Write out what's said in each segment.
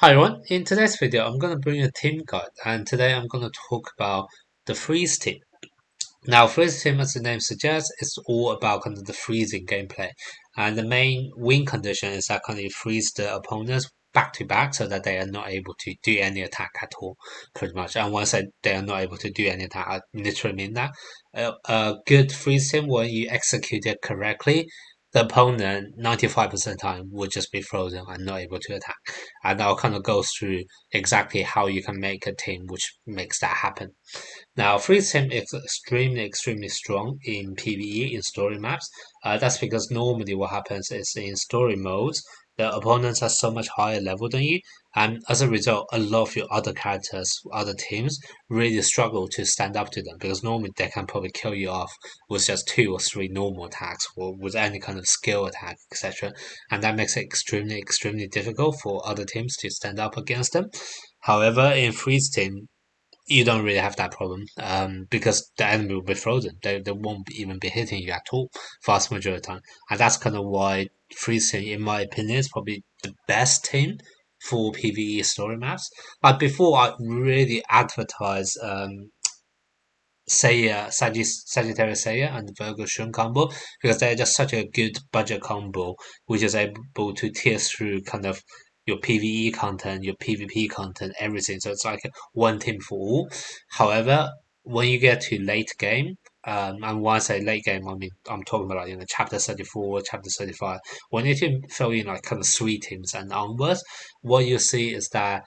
Hi everyone, in today's video I'm going to bring a team guide, and today I'm going to talk about the freeze team. Now freeze team, as the name suggests, is all about kind of the freezing gameplay, and the main win condition is that kind of you freeze the opponents back to back so that they are not able to do any attack at all, pretty much. And once they are not able to do any attack, I literally mean that. A good freeze team, when you execute it correctly, the opponent 95% of the time would just be frozen and not able to attack. And I'll kind of go through exactly how you can make a team which makes that happen. Now, freeze team is extremely strong in PVE, in story maps. That's because normally what happens is in story modes, the opponents are so much higher level than you, and as a result, a lot of your other characters, other teams, really struggle to stand up to them because normally they can probably kill you off with just 2 or 3 normal attacks or with any kind of skill attack, etc. And that makes it extremely difficult for other teams to stand up against them. However, in freeze team, you don't really have that problem because the enemy will be frozen. They won't even be hitting you at all vast majority of the time. And that's kind of why freeze team, in my opinion, is probably the best team for PvE story maps. Like before, I really advertise Sagittarius Seiya and Virgo Shun combo because they're just such a good budget combo, which is able to tear through kind of your PvE content, your PvP content, everything. So it's like one team for all. However, when you get to late game, and when I say late game, I mean I'm talking about like, chapter 34, chapter 35. When you team fill in like kind of 3 teams and onwards, what you see is that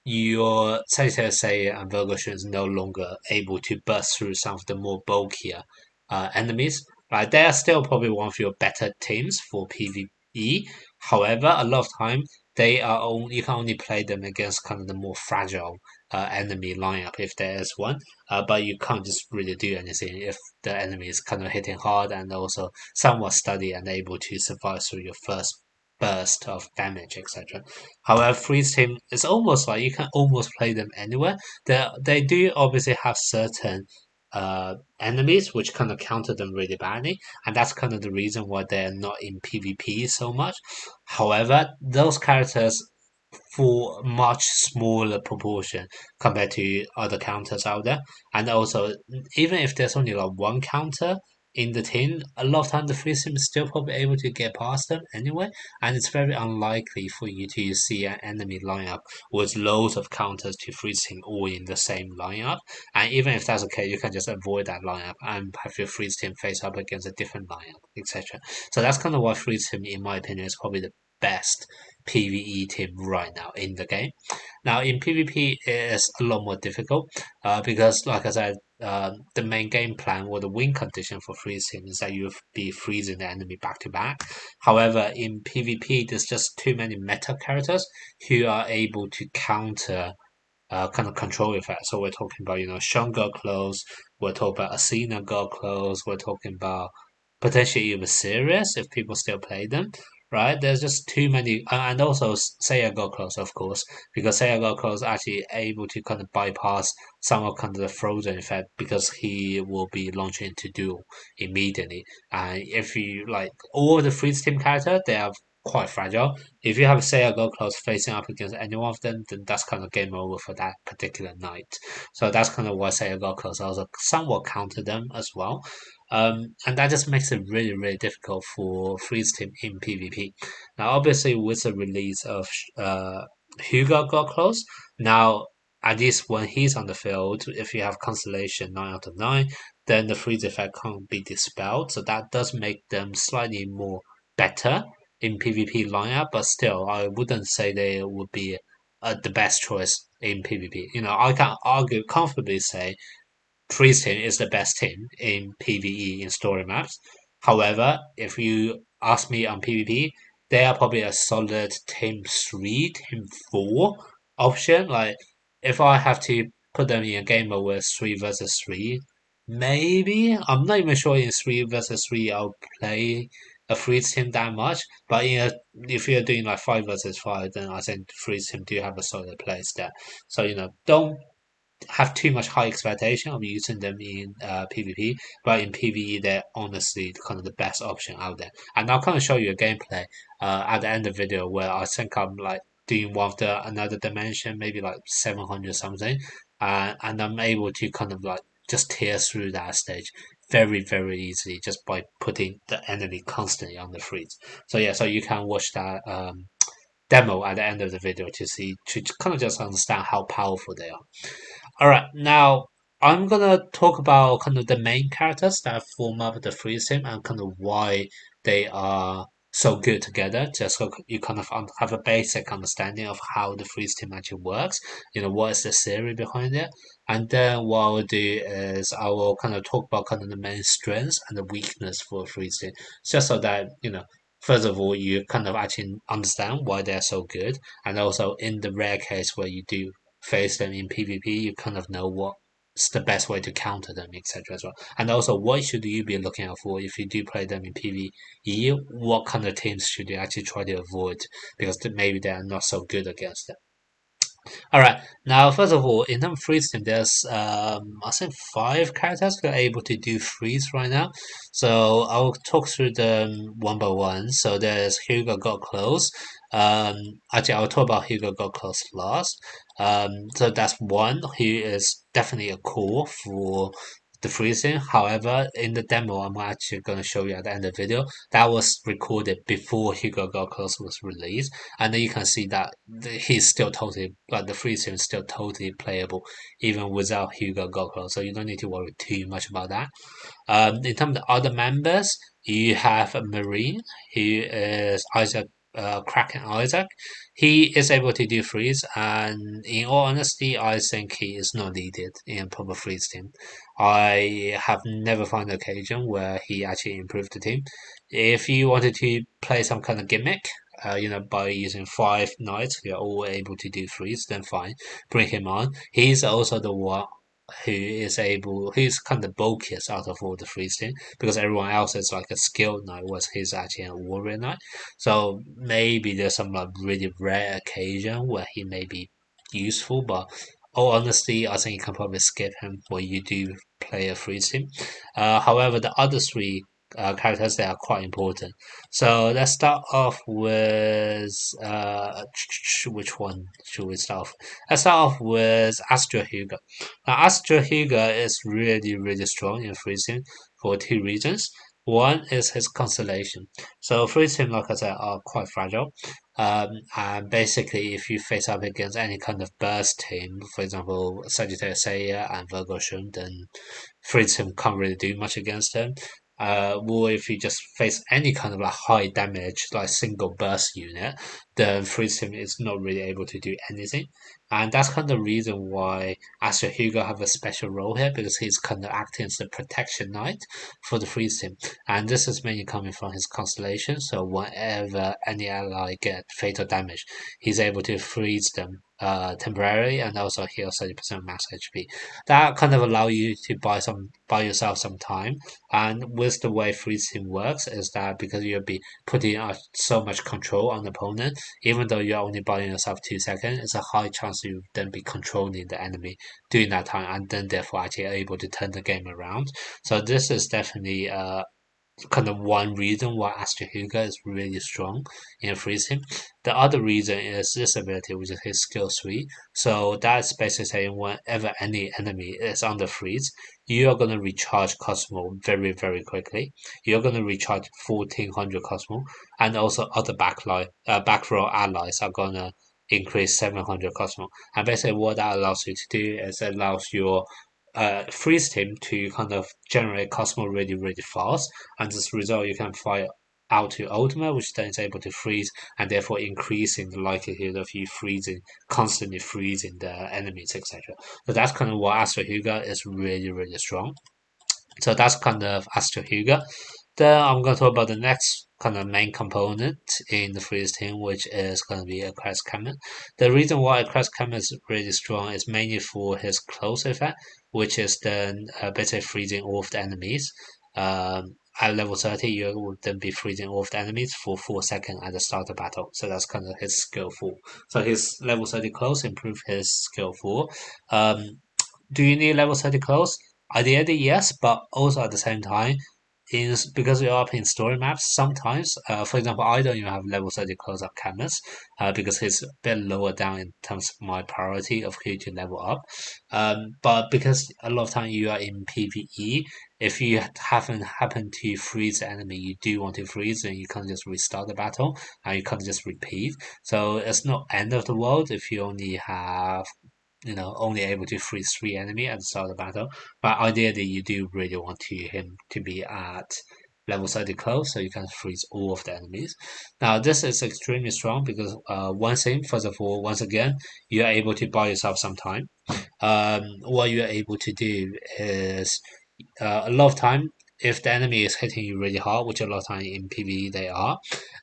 your Sagittarius and Virgo is no longer able to burst through some of the more bulkier enemies. Right, they are still probably one of your better teams for PvE. However, a lot of time they are only you can only play them against kind of the more fragile enemy lineup if there is one. But you can't just really do anything if the enemy is kind of hitting hard and also somewhat steady and able to survive through your first burst of damage, etc. However, freeze team is almost like you can almost play them anywhere. They do obviously have certain enemies which kind of counter them really badly, and that's kind of the reason why they're not in PvP so much. However, those characters for much smaller proportion compared to other counters out there, and also even if there's only like one counter in the team, a lot of time the freeze team is still probably able to get past them anyway, and it's very unlikely for you to see an enemy lineup with loads of counters to freeze team all in the same lineup. And even if that's okay, you can just avoid that lineup and have your freeze team face up against a different lineup, etc. So that's kind of why freeze team, in my opinion, is probably the best PvE team right now in the game. Now in PvP, it is a lot more difficult because, like I said, the main game plan or the win condition for freeze team is that you'll be freezing the enemy back to back. However, in PvP, there's just too many meta characters who are able to counter kind of control effect. So we're talking about, Sean got close, we're talking about Athena got close, we're talking about potentially even serious if people still play them, right? There's just too many, and also Seiya got close, of course, because Seiya got close actually able to kind of bypass some of kind of the frozen effect because he will be launching into duel immediately. And if you like all the freeze team character, they are quite fragile. If you have Seiya go close facing up against any one of them, then that's kind of game over for that particular night. So that's kind of why Seiya go close also somewhat counter them as well. And that just makes it really difficult for freeze team in PvP. Now, obviously, with the release of Hugo got close, now at least when he's on the field, if you have Constellation 9 out of 9, then the freeze effect can't be dispelled. So that does make them slightly more better in PvP lineup, but still, I wouldn't say they would be the best choice in PvP. I can argue comfortably say Freeze team is the best team in PvE in story maps. However, if you ask me on PvP, they are probably a solid team 3, team 4 option. Like, if I have to put them in a game mode where 3 versus 3, maybe. I'm not even sure in 3 versus 3 I'll play a freeze team that much. But if you're doing like 5 versus 5, then I think freeze team do have a solid place there. So, don't have too much high expectation of using them in PvP, but in PvE they're honestly kind of the best option out there. And I'll kind of show you a gameplay at the end of the video where I think I'm like doing one of the another dimension, maybe like 700 something, and I'm able to kind of like just tear through that stage very easily just by putting the enemy constantly on the freeze. So yeah, so you can watch that demo at the end of the video to see to kind of just understand how powerful they are. All right, now I'm gonna talk about kind of the main characters that form up the freeze team and kind of why they are so good together. Just so you kind of have a basic understanding of how the freeze team actually works. You know, what is the theory behind it, and then what I'll do is I will kind of talk about kind of the main strengths and the weakness for a freeze team, just so that you know. First of all, you kind of actually understand why they're so good, and also in the rare case where you do face them in PvP, you kind of know what's the best way to counter them, etc. as well. And also, what should you be looking out for if you do play them in PvE? What kind of teams should you actually try to avoid because maybe they are not so good against them? All right. Now, first of all, in terms of freeze team, there's I think 5 characters that are able to do freeze right now. So I'll talk through them one by one. So there's Hugo Got Close. Actually, I'll talk about Hugo Got Close last. So that's one who is definitely a core for the freezing. However, in the demo, I'm actually going to show you at the end of the video that was recorded before Hugo Got Close was released, and then you can see that he's still totally like the freezing is still totally playable even without Hugo Got Close. So you don't need to worry too much about that. In terms of other members, you have a Marine who is Isaac. Kraken Isaac, he is able to do freeze, and in all honesty, I think he is not needed in proper freeze team. I have never found an occasion where he actually improved the team. If you wanted to play some kind of gimmick, by using 5 knights who are all able to do freeze, then fine, bring him on. He's also the one who's kind of bulkiest out of all the freeze team because everyone else is like a skilled knight, whereas he's actually a warrior knight. So maybe there's some like really rare occasion where he may be useful, but oh, honestly, I think you can probably skip him when you do play a freeze team. However, the other 3 characters that are quite important. So let's start off with which one should we start off? Let's start off with Astro Hugo. Now, Astro Hugo is really strong in freezing for 2 reasons. One is his constellation. So freezing, like I said, are quite fragile. And basically, if you face up against any kind of burst team, for example, Sagittarius Seiya and Virgo Shun, then freezing can't really do much against them. Or if you just face any kind of like high damage, like single burst unit, then freeze team is not really able to do anything. And that's kind of the reason why Astro Hugo have a special role here because he's kind of acting as the protection knight for the freeze team. And this is mainly coming from his constellation. So whenever any ally get fatal damage, he's able to freeze them temporarily and also heal 30% max HP. That kind of allow you to buy yourself some time. And with the way freeze team works is that because you'll be putting so much control on the opponent, even though you're only buying yourself 2 seconds, it's a high chance you then be controlling the enemy during that time and then therefore actually able to turn the game around. So this is definitely kind of one reason why Astro Hugo is really strong in freezing. The other reason is this ability, which is his skill 3. So that's basically saying whenever any enemy is under freeze, you are going to recharge Cosmo very quickly. You're going to recharge 1400 Cosmo, and also other back row allies are going to increase 700 Cosmo. And basically what that allows you to do is it allows your freeze team to kind of generate Cosmo really fast, and as a result, you can fire out your ultimate, which then is able to freeze, and therefore increasing the likelihood of you constantly freezing the enemies, etc. So that's kind of why Astro Hugo is really strong. So that's kind of Astro Hugo. Then I'm going to talk about the next kind of main component in the freeze team, which is going to be a Crest Cannon. The reason why a Crest Cannon is really strong is mainly for his close effect, which is then basically freezing all of the enemies. At level 30, you will then be freezing all of the enemies for 4 seconds at the start of battle. So that's kind of his skill 4. So his level 30 close improve his skill 4. Do you need level 30 close? Ideally, yes, but also at the same time, because we are playing story maps, sometimes, for example, I don't even have level 30 close up chemist, because he's a bit lower down in terms of my priority of who to level up. But because a lot of time you are in PVE, if you haven't happened to freeze the enemy, you do want to freeze, and you can't just restart the battle, and you can't just repeat. So it's not end of the world if you only have, only able to freeze 3 enemy at the start of the battle. But ideally, you do really want him to be at level 30 close, so you can freeze all of the enemies. Now, this is extremely strong because one thing, first of all, once again, you are able to buy yourself some time. What you are able to do is a lot of time, if the enemy is hitting you really hard, which a lot of time in PvE they are,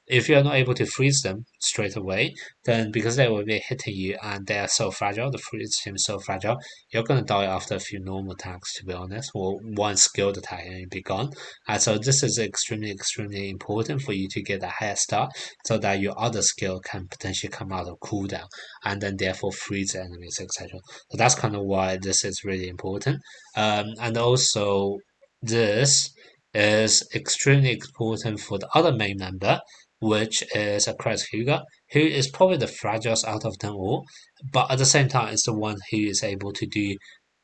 if you're not able to freeze them straight away, then because they will be hitting you and they are so fragile, the freeze team is so fragile, you're gonna die after a few normal attacks, to be honest, or one skilled attack and you'll be gone. And so this is extremely, extremely important for you to get a head start so that your other skill can potentially come out of cooldown and then therefore freeze enemies, etc. So that's kind of why this is really important. And also this is extremely important for the other main member, which is a Chris Hugo, who is probably the fragilest out of them all, but at the same time is the one who is able to do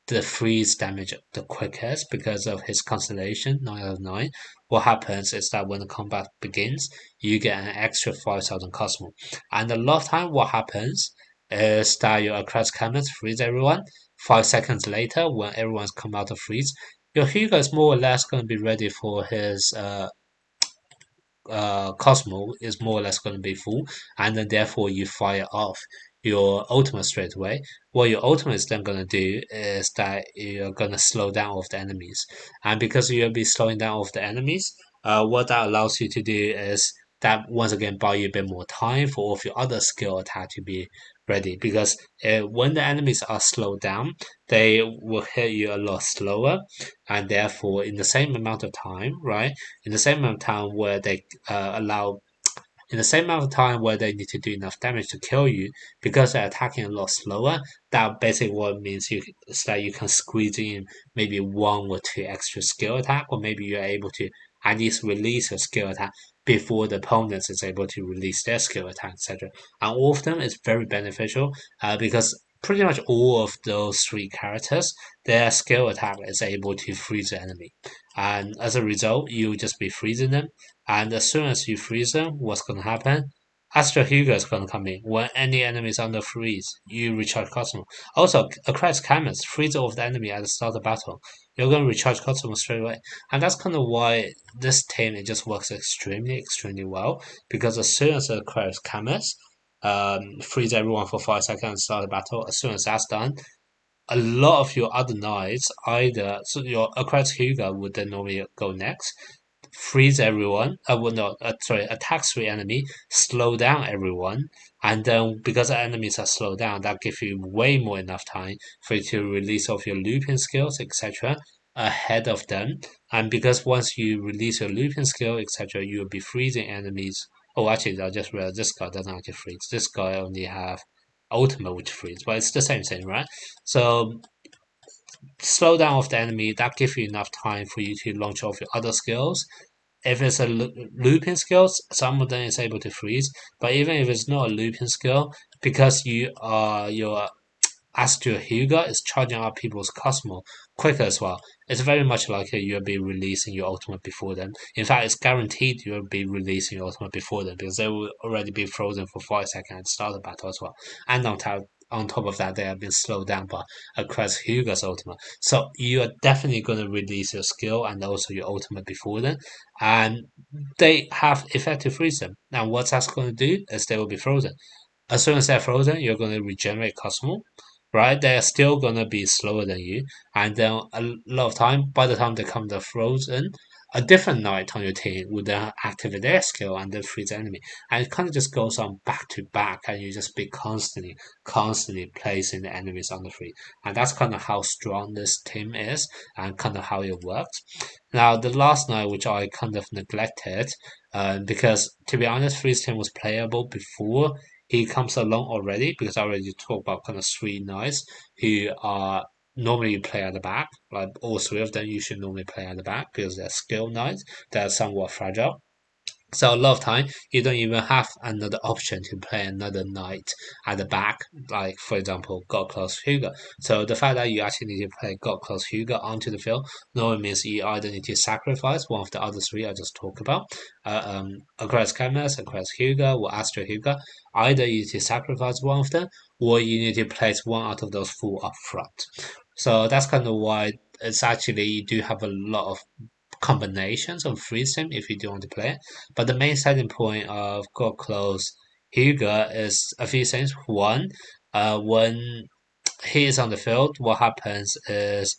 the freeze damage the quickest because of his constellation 9 out of 9. What happens is that when the combat begins, you get an extra 5,000 Cosmo. And a lot of time what happens is that your Across Cannons freeze everyone. 5 seconds later, when everyone's come out of freeze, your Hugo is more or less going to be ready for his Cosmo is more or less going to be full, and then therefore you fire off your ultimate straight away. What your ultimate is then going to do is that you're going to slow down all of the enemies, and because you'll be slowing down all of the enemies, what that allows you to do is that once again buy you a bit more time for all of your other skill attack to be ready. Because when the enemies are slowed down, they will hit you a lot slower, and therefore in the same amount of time, right? In the same amount of time where they allow in the same amount of time where they need to do enough damage to kill you, because they're attacking a lot slower, that basically what means is that you can squeeze in maybe 1 or 2 extra skill attack, or maybe you're able to at least release a skill attack before the opponent is able to release their skill attack, etc. And all of them is very beneficial because pretty much all of those 3 characters, their skill attack is able to freeze the enemy. And as a result, you just be freezing them, and as soon as you freeze them, what's going to happen? Astro Hugo is going to come in. When any enemy is under freeze, you recharge Cosmo. Also, across Camus, freeze all of the enemy at the start of battle. You're going to recharge Cosmo straight away. And that's kind of why this team, it just works extremely, extremely well. Because as soon as across Camus, freeze everyone for 5 seconds, start the battle, as soon as that's done, a lot of your other knights either, so your Aquatic Hugo would then normally go next, freeze everyone, well, no, sorry, attack 3 enemy, slow down everyone, and then because the enemies are slowed down, that gives you way more enough time for you to release off your looping skills, etc., ahead of them. And because once you release your looping skill, etc., you'll be freezing enemies. Oh, actually, I just realized this guy doesn't actually freeze. This guy only have ultimate which freeze, but it's the same thing, right? So slow down of the enemy, that gives you enough time for you to launch off your other skills. If it's a looping skill, some of them is able to freeze. But even if it's not a looping skill, because your Astro Hugo is charging up people's Cosmo quicker as well. It's very much like you'll be releasing your ultimate before them. In fact, it's guaranteed you'll be releasing your ultimate before them because they will already be frozen for 5 seconds at the start of the battle as well. And on top of that, they have been slowed down by across Hugo's ultimate. So you are definitely going to release your skill and also your ultimate before them. And they have effective freeze them. Now, what that's going to do is they will be frozen. As soon as they're frozen, you're going to regenerate Cosmo, right? They're still gonna be slower than you, and then a lot of time, by the time they come to frozen, a different knight on your team would then activate their skill and then freeze the enemy, and it kind of just goes on back to back, and you just be constantly placing the enemies on the free, and that's kind of how strong this team is, and kind of how it works. Now, the last knight, which I kind of neglected, because to be honest, freeze team was playable before he comes along already because I already talked about kind of 3 knights who are normally you play at the back. Like all three of them, you should normally play at the back because they're skill knights. They're somewhat fragile. So a lot of time you don't even have another option to play another knight at the back, like for example God Claws Hugo. So the fact that you actually need to play God Claws Hugo onto the field normally means you either need to sacrifice one of the other three I just talked about, Aquarius Chemist, Aquarius Hugo, or Astro Hugo. Either you need to sacrifice one of them, or you need to place one out of those four up front. So that's kind of why it's actually you do have a lot of combinations of freeze him if you do want to play it. But the main selling point of God Close Hugo is a few things. One, when he is on the field, what happens is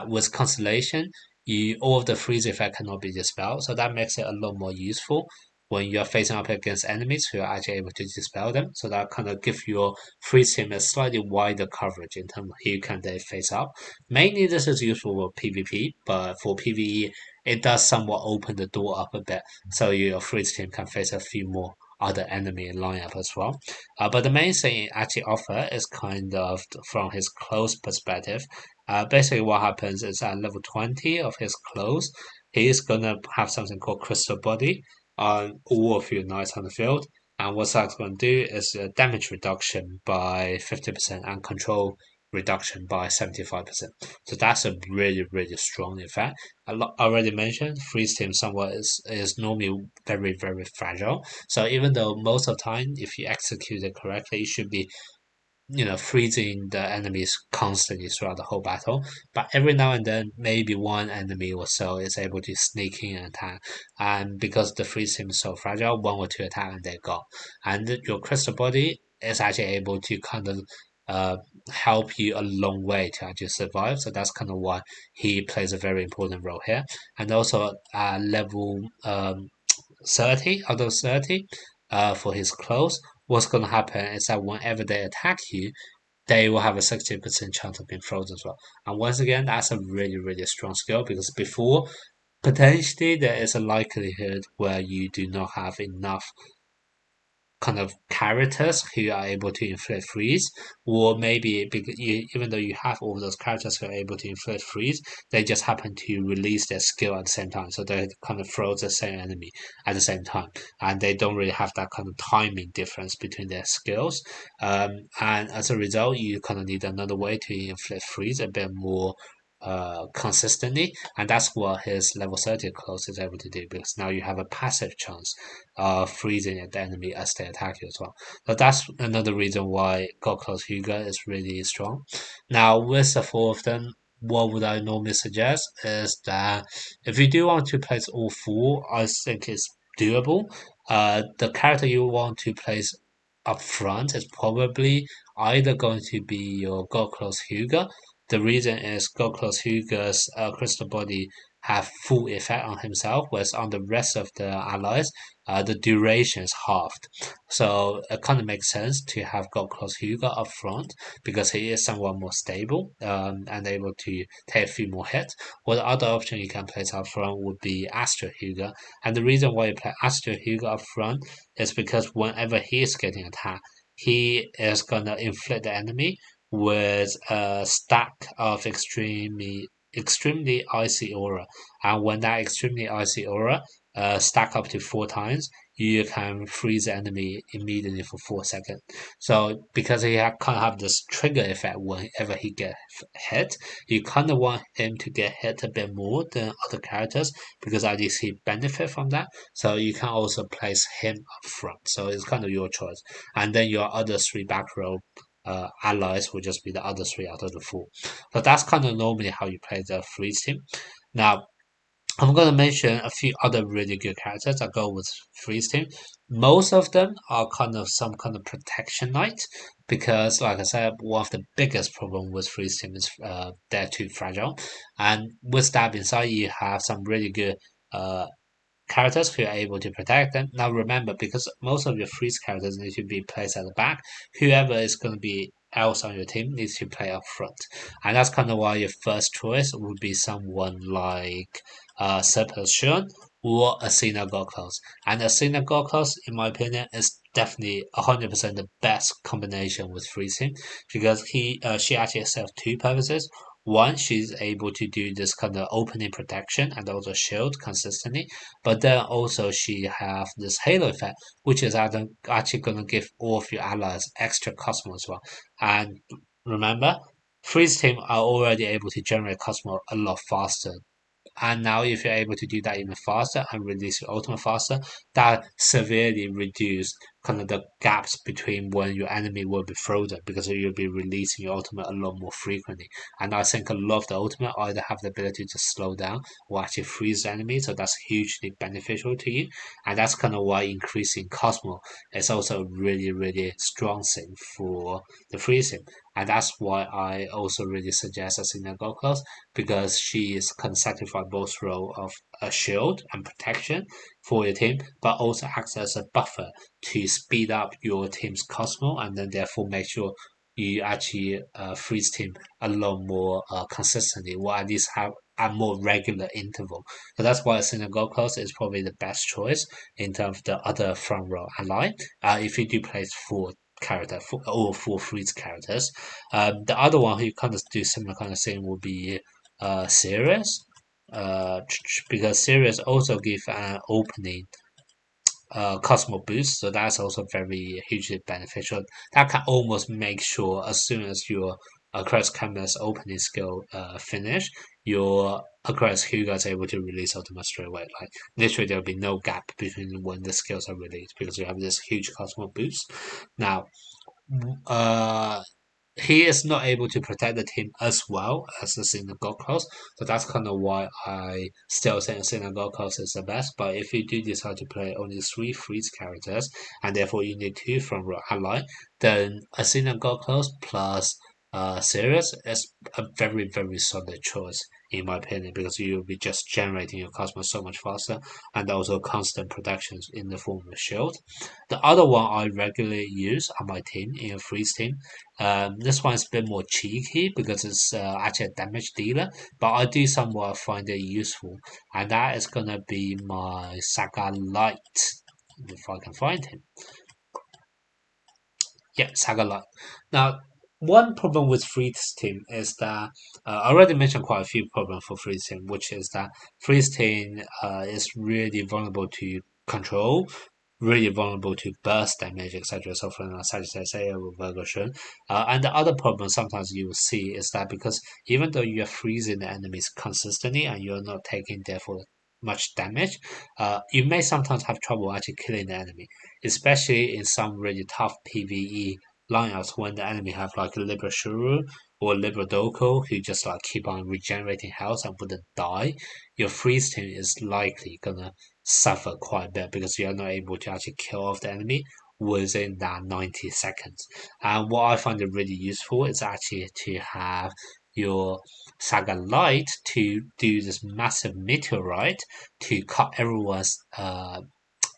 with Constellation, you all of the freeze effect cannot be dispelled, so that makes it a lot more useful when you're facing up against enemies who are actually able to dispel them. So that kind of gives your freeze team a slightly wider coverage in terms of who can they face up. Mainly this is useful for PvP, but for PvE it does somewhat open the door up a bit, so your freeze team can face a few more other enemy lineup as well. But the main thing it actually offer is kind of from his close perspective. Basically, what happens is at level 20 of his close, he is gonna have something called Crystal Body on all of your knights on the field. And what that's going to do is a damage reduction by 50% and control reduction by 75%. So that's a really, really strong effect. I already mentioned freeze team somewhat is normally very, very fragile. So even though most of the time, if you execute it correctly, it should be freezing the enemies constantly throughout the whole battle. But every now and then, maybe one enemy or so is able to sneak in and attack. And because the freeze team is so fragile, one or two attack and they're gone. And your crystal body is actually able to kind of uh, help you a long way to actually survive. So that's kind of why he plays a very important role here. And also level 30 out of 30 for his close, what's going to happen is that whenever they attack you, they will have a 60% chance of being frozen as well. And once again, that's a really, really strong skill because before, potentially, there is a likelihood where you do not have enough kind of characters who are able to inflict freeze, or maybe because even though you have all those characters who are able to inflict freeze, they just happen to release their skill at the same time, so they kind of throw the same enemy at the same time, and they don't really have that kind of timing difference between their skills. And as a result, you kind of need another way to inflict freeze a bit more consistently, and that's what his level 30 close is able to do because now you have a passive chance freezing the enemy as they attack you as well. So that's another reason why God Close Hugo is really strong. Now with the four of them, what would I normally suggest is that if you do want to place all four, I think it's doable. The character you want to place up front is probably either going to be your God Close Hugo. The reason is God Close Hugo's crystal body have full effect on himself, whereas on the rest of the allies, the duration is halved. So it kind of makes sense to have God Close Hugo up front because he is somewhat more stable and able to take a few more hits. Or the other option you can place up front would be Astro Hugo. And the reason why you play Astro Hugo up front is because whenever he is getting attacked, he is gonna inflict the enemy with a stack of extremely icy aura. And when that extremely icy aura stack up to 4 times, you can freeze the enemy immediately for 4 seconds. So because he kind of have this trigger effect whenever he gets hit, you kind of want him to get hit a bit more than other characters because at least he benefit from that. So you can also place him up front. So it's kind of your choice. And then your other three back row allies will just be the other three out of the four. So that's kind of normally how you play the freeze team. Now, I'm going to mention a few other really good characters that go with freeze team. Most of them are kind of some kind of protection knight because, like I said, one of the biggest problem with freeze team is they're too fragile. And with that being said, you have some really good characters who are able to protect them. Now remember, because most of your freeze characters need to be placed at the back, whoever is going to be else on your team needs to play up front. And that's kind of why your first choice would be someone like Surplus Shun or Athena Gorkos. And Athena Gorkos, in my opinion, is definitely 100% the best combination with freeze him because she actually serves two purposes. One, she's able to do this kind of opening protection and also shield consistently, but then also she have this halo effect, which is actually going to give all of your allies extra cosmo as well. And remember, freeze team are already able to generate cosmo a lot faster, and now if you're able to do that even faster and release your ultimate faster, that severely reduce kind of the gaps between when your enemy will be frozen because you'll be releasing your ultimate a lot more frequently. And I think a lot of the ultimate either have the ability to slow down or actually freeze the enemy, so that's hugely beneficial to you. And that's kind of why increasing Cosmo is also a really, really strong thing for the freezing. And that's why I also really suggest Asina Gokos because she is can satisfy both role of a shield and protection for your team, but also acts as a buffer to speed up your team's Cosmo and then therefore make sure you actually freeze team a lot more consistently, or at least have a more regular interval. So that's why Synagogos is probably the best choice in terms of the other front row ally. If you do play all four freeze characters, the other one who kind of do similar kind of thing will be Sirius, because Sirius also give an opening Cosmo boost, so that's also very hugely beneficial. That can almost make sure as soon as your Aquarius Canvas opening skill finish, your Aquarius Hugo is able to release ultimate straight away. Like literally, there'll be no gap between when the skills are released because you have this huge Cosmo boost. Now, uh, he is not able to protect the team as well as the Synagogue Cross. So that's kind of why I still think Synagogue Cross is the best. But if you do decide to play only three freeze characters and therefore you need two from your ally, then a Synagogue Cross plus Sirius is a very, very solid choice in my opinion because you'll be just generating your Cosmos so much faster and also constant protections in the form of shield. The other one I regularly use on my team in a freeze team, this one's a bit more cheeky because it's actually a damage dealer, but I do somewhat find it useful, and that is gonna be my Saga Light, if I can find him. Yeah, Saga Light. Now, one problem with Freeze Team is that I already mentioned quite a few problems for Freeze Team, which is that Freeze Team is really vulnerable to control, really vulnerable to burst damage, etc. So from Sagittarius or Virgo Shun. And the other problem sometimes you will see is that because even though you're freezing the enemies consistently and you're not taking therefore much damage, you may sometimes have trouble actually killing the enemy, especially in some really tough PVE lineouts when the enemy have like a Libra Shuru or Libra Doko who just like keep on regenerating health and wouldn't die. Your freeze team is likely gonna suffer quite a bit because you're not able to actually kill off the enemy within that 90 seconds. And what I find it really useful is actually to have your Saga Light to do this massive meteorite to cut everyone's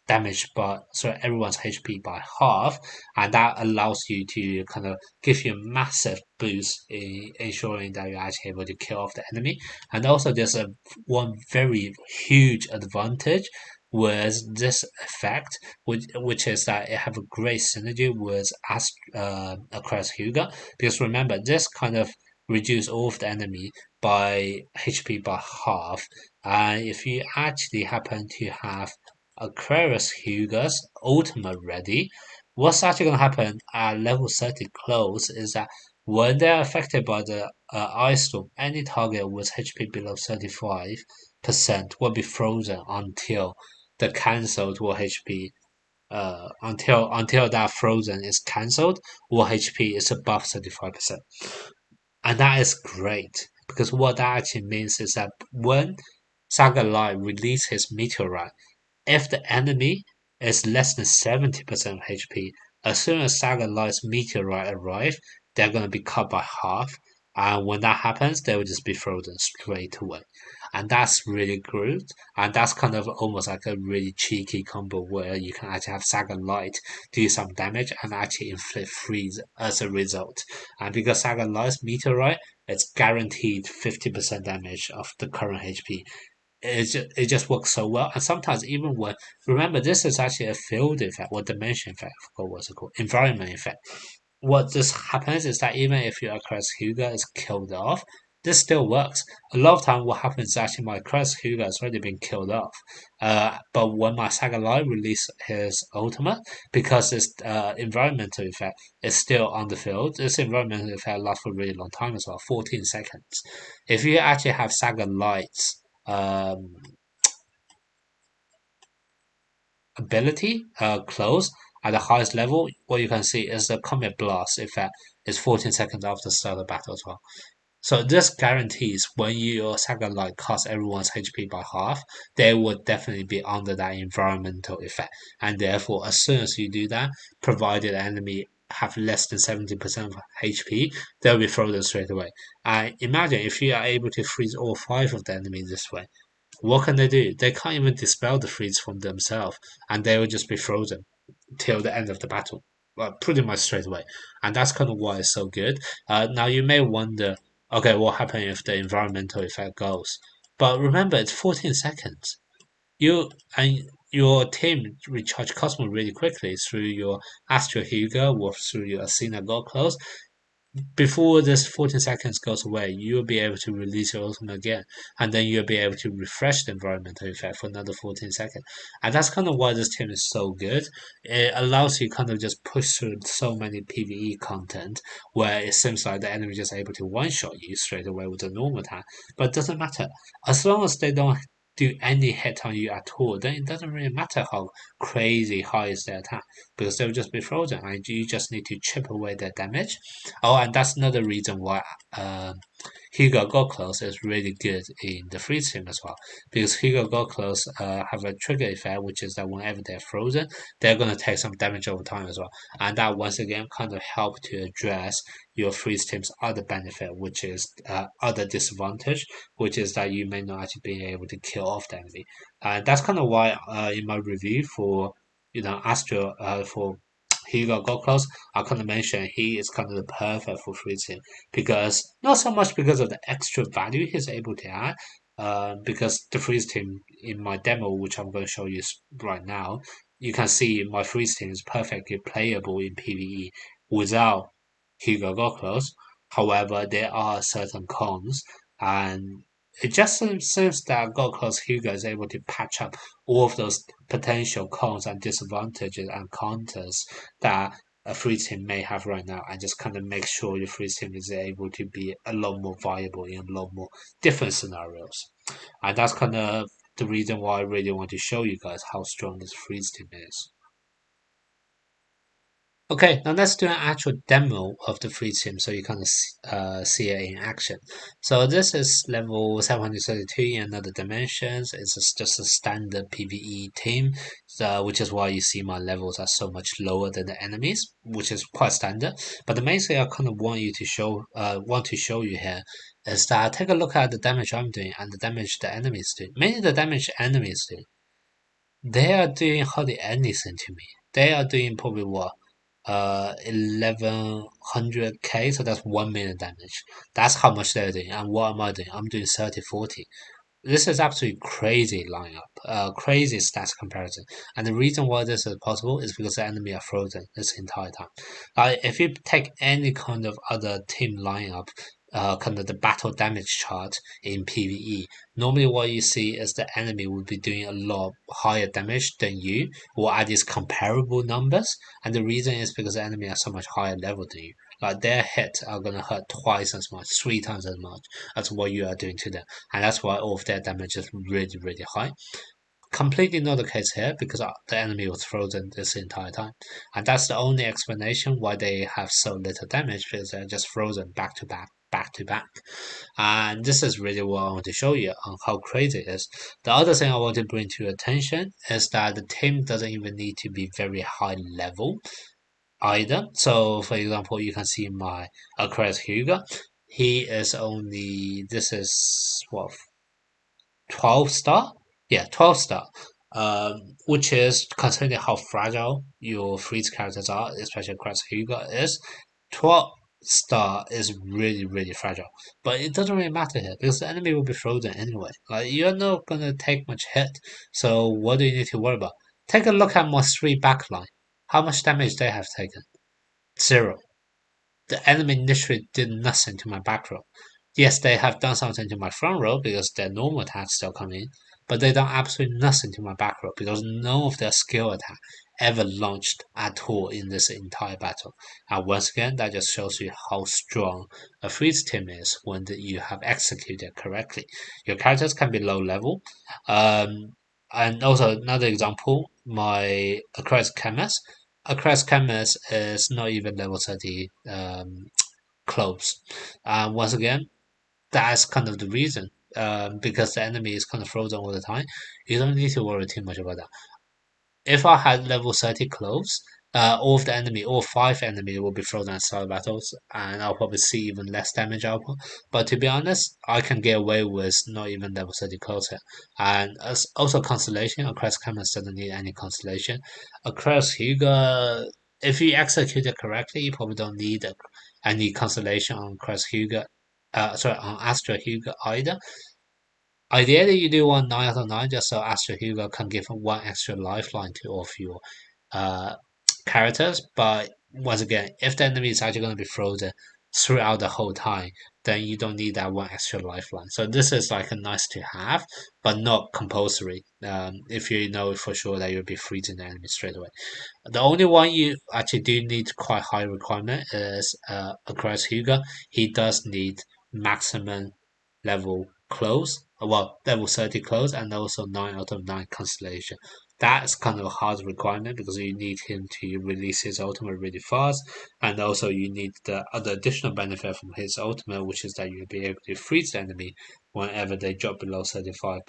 damage by everyone's HP by half, and that allows you to kind of give you a massive boost in ensuring that you're actually able to kill off the enemy. And also, there's a one very huge advantage with this effect, which is that it have a great synergy with Aquarius Huga, because remember this kind of reduce all of the enemy by HP by half, and if you actually happen to have Aquarius Hugo's ultimate ready, what's actually going to happen at level 30 close is that when they're affected by the ice storm, any target with HP below 35% will be frozen until the cancelled or HP until that frozen is cancelled or HP is above 35%. And that is great because what that actually means is that when Saga Light releases his meteorite, if the enemy is less than 70% of HP, as soon as Saga Light's meteorite arrive, they're going to be cut by half. And when that happens, they will just be frozen straight away. And that's really good. And that's kind of almost like a really cheeky combo where you can actually have Saga Light do some damage and actually inflict freeze as a result. And because Saga Light's meteorite, it's guaranteed 50% damage of the current HP it just works so well. And sometimes even when remember this is actually a field effect or dimension effect. I forgot what's it called, environment effect. What this happens is that even if your Chris Hugo is killed off, this still works. A lot of time, what happens is actually my Chris Hugo has already been killed off. But when my Saga Light release his ultimate, because this environmental effect is still on the field, this environmental effect lasts for a really long time as well, 14 seconds. If you actually have Saga Light's ability close at the highest level, what you can see is the Comet Blast effect is 14 seconds after the start of the battle as well. So this guarantees when your Saga Light cuts everyone's HP by half, they would definitely be under that environmental effect. And therefore, as soon as you do that, provided the enemy have less than 70% of HP, they'll be frozen straight away. And imagine if you are able to freeze all five of the enemies this way, what can they do? They can't even dispel the freeze from themselves, and they will just be frozen till the end of the battle, well, pretty much straight away. And that's kind of why it's so good. Now you may wonder, okay, what happens if the environmental effect goes? But remember, it's 14 seconds. You and your team recharge Cosmo really quickly through your Astro Hugo or through your Athena God Close. Before this 14 seconds goes away, you'll be able to release your ultimate again, and then you'll be able to refresh the environmental effect for another 14 seconds. And that's kind of why this team is so good. It allows you kind of just push through so many PVE content where it seems like the enemy is just able to one-shot you straight away with a normal attack. But it doesn't matter. As long as they don't do any hit on you at all, then it doesn't really matter how crazy high is their attack because they'll just be frozen and you just need to chip away their damage. Oh, and that's another reason why Hugo Go Close is really good in the freeze team as well. Because Hugo Go Close have a trigger effect, which is that whenever they're frozen, they're going to take some damage over time as well. And that once again kind of help to address your freeze team's other benefit, which is other disadvantage, which is that you may not actually be able to kill off the enemy. And that's kind of why in my review for Astro for Hugo got close, I kind of mentioned he is kind of the perfect for freezing because not so much because of the extra value he's able to add, because the freeze team in my demo, which I'm going to show you right now, you can see my freeze team is perfectly playable in PVE without Hugo got close. However, there are certain cons, and it just seems that got close Hugo is able to patch up all of those potential cons and disadvantages and counters that a free team may have right now and just kind of make sure your free team is able to be a lot more viable in a lot more different scenarios. And that's kind of the reason why I really want to show you guys how strong this freeze team is. Okay, now let's do an actual demo of the free team so you kind of see it in action. So this is level 732 in another dimensions. It's just a standard PvE team, which is why you see my levels are so much lower than the enemies, which is quite standard. But the main thing I kind of want to show you here is that take a look at the damage I'm doing and the damage the enemies do. Mainly the damage enemies do. They are doing hardly anything to me. They are doing probably what 1100k, so that's 1 million damage. That's how much they're doing. And what am I doing? I'm doing 30, 40. This is absolutely crazy lineup, crazy stats comparison. And the reason why this is possible is because the enemy are frozen this entire time. If you take any kind of other team lineup, kind of the battle damage chart in PvE, normally what you see is the enemy will be doing a lot higher damage than you, or at least comparable numbers. And the reason is because the enemy are so much higher level than you. Like their hits are gonna hurt twice as much, 3 times as much as what you are doing to them, and that's why all of their damage is really, really high. Completely not the case here because the enemy was frozen this entire time, and that's the only explanation why they have so little damage because they're just frozen back to back, back to back. And this is really what I want to show you on how crazy it is. The other thing I want to bring to your attention is that the team doesn't even need to be very high level either. So, for example, you can see my Aquarius Hugo. He is only, this is what, 12 star? Yeah, 12 star. Which is considering how fragile your freeze characters are, especially Aquarius Hugo is. 12 star is really, really fragile. But it doesn't really matter here because the enemy will be frozen anyway. Like you're not gonna take much hit. So what do you need to worry about? Take a look at my three backline. How much damage they have taken? Zero. The enemy literally did nothing to my back row. Yes, they have done something to my front row because their normal attacks still come in, but they done absolutely nothing to my back row because none of their skill attack ever launched at all in this entire battle. And once again, that just shows you how strong a freeze team is when you have executed correctly. Your characters can be low level. And also another example, my Aquarius Chemist. Aquarius Chemist is not even level 30 close. Once again, that's kind of the reason. Because the enemy is kind of frozen all the time. You don't need to worry too much about that. If I had level 30 close, all of the enemy, all five enemy will be frozen at start battles, and I'll probably see even less damage output. But to be honest, I can get away with not even level 30 close here. And as also constellation, Across Camus doesn't need any constellation. Across Hugo, if you execute it correctly, you probably don't need any constellation on Across Hugo. Sorry, on Astra Hugo either. Ideally, you do want 9 out of 9 just so Astro Hugo can give one extra lifeline to all of your uh, characters. But once again, if the enemy is actually going to be frozen throughout the whole time, then you don't need that one extra lifeline. So this is like a nice to have, but not compulsory. If you know for sure that you'll be freezing the enemy straight away. The only one you actually do need quite high requirement is Aquarius Hugo. He does need maximum level close, well, level 30 close, and also 9 out of 9 constellation. That's kind of a hard requirement because you need him to release his ultimate really fast, and also you need the other additional benefit from his ultimate, which is that you'll be able to freeze the enemy whenever they drop below 35%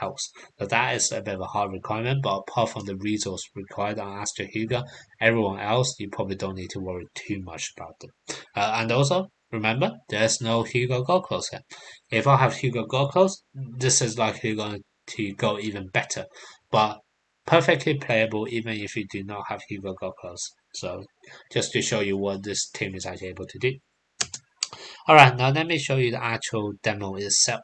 health. So that is a bit of a hard requirement, but apart from the resource required on Astro Hugo, everyone else you probably don't need to worry too much about them. And also, remember, there's no Hugo Gold Close here. If I have Hugo Go Close, this is likely going to go even better. But perfectly playable even if you do not have Hugo Go Close. So just to show you what this team is actually able to do. Alright, now let me show you the actual demo itself.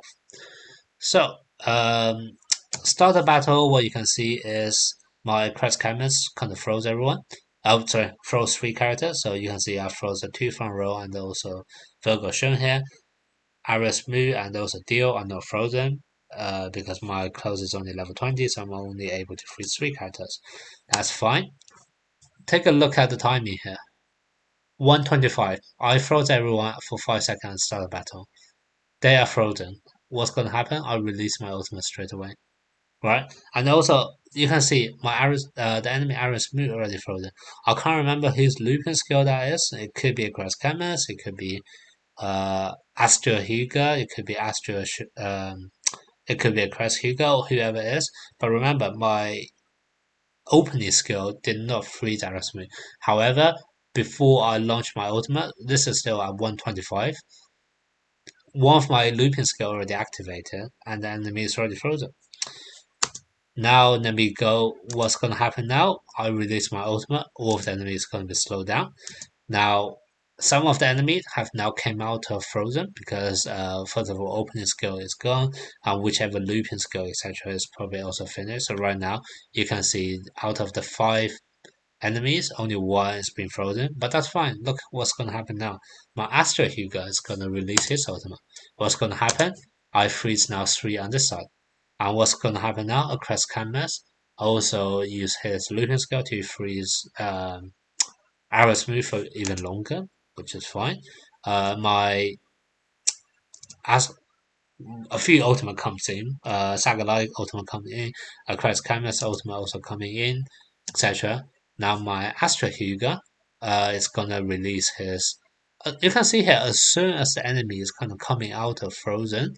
So, start the battle, what you can see is my Crest Chemist kind of froze everyone. Oh, sorry, froze three characters. So you can see I froze the two front row and also Virgo shown here. Iris Mu and also Deal are not frozen because my close is only level 20, so I'm only able to freeze three characters. That's fine. Take a look at the timing here. 125. I froze everyone for 5 seconds and start the battle. They are frozen. What's going to happen? I release my ultimate straight away. Right? And also, you can see the enemy Iris Mu already frozen. I can't remember whose looping skill that is. It could be a Grass Chemist, it could be Astro Hugo, it could be it could be a Crest Hugo or whoever it is. But remember, my opening skill did not freeze Erasmus. However, before I launch my ultimate, this is still at 125. One of my looping skill already activated, and the enemy is already frozen. Now let me go. What's going to happen now? I release my ultimate. All of the enemies is going to be slowed down. Now, some of the enemies have now came out of frozen because first of all, opening skill is gone, and whichever looping skill etc. is probably also finished. So right now, you can see out of the five enemies, only one has been frozen, but that's fine. Look what's going to happen now. My Astro Hugo is going to release his ultimate. What's going to happen? I freeze now three on this side. And what's going to happen now? A Crest Canvas also use his looping skill to freeze Arrows move for even longer, which is fine. My as a few ultimate comes in, Sagalite ultimate coming in, Christ Canvas ultimate also coming in, etc. Now my Astra Hugo is gonna release his. You can see here, as soon as the enemy is kind of coming out of frozen,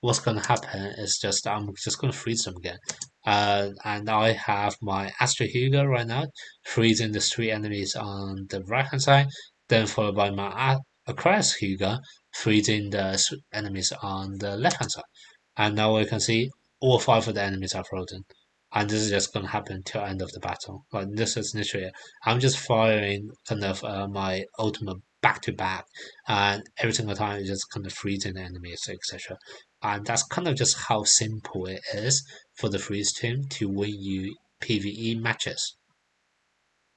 what's gonna happen is just I'm just gonna freeze them again. And I have my Astra Hugo right now, freezing the three enemies on the right hand side, then followed by my Aquarius Hugo, freezing the enemies on the left hand side. And now we can see all five of the enemies are frozen. And this is just going to happen till end of the battle. Like this is literally, I'm just firing kind of my ultimate back to back, and every single time it's just kind of freezing enemies, etc. And that's kind of just how simple it is for the freeze team to win you PVE matches.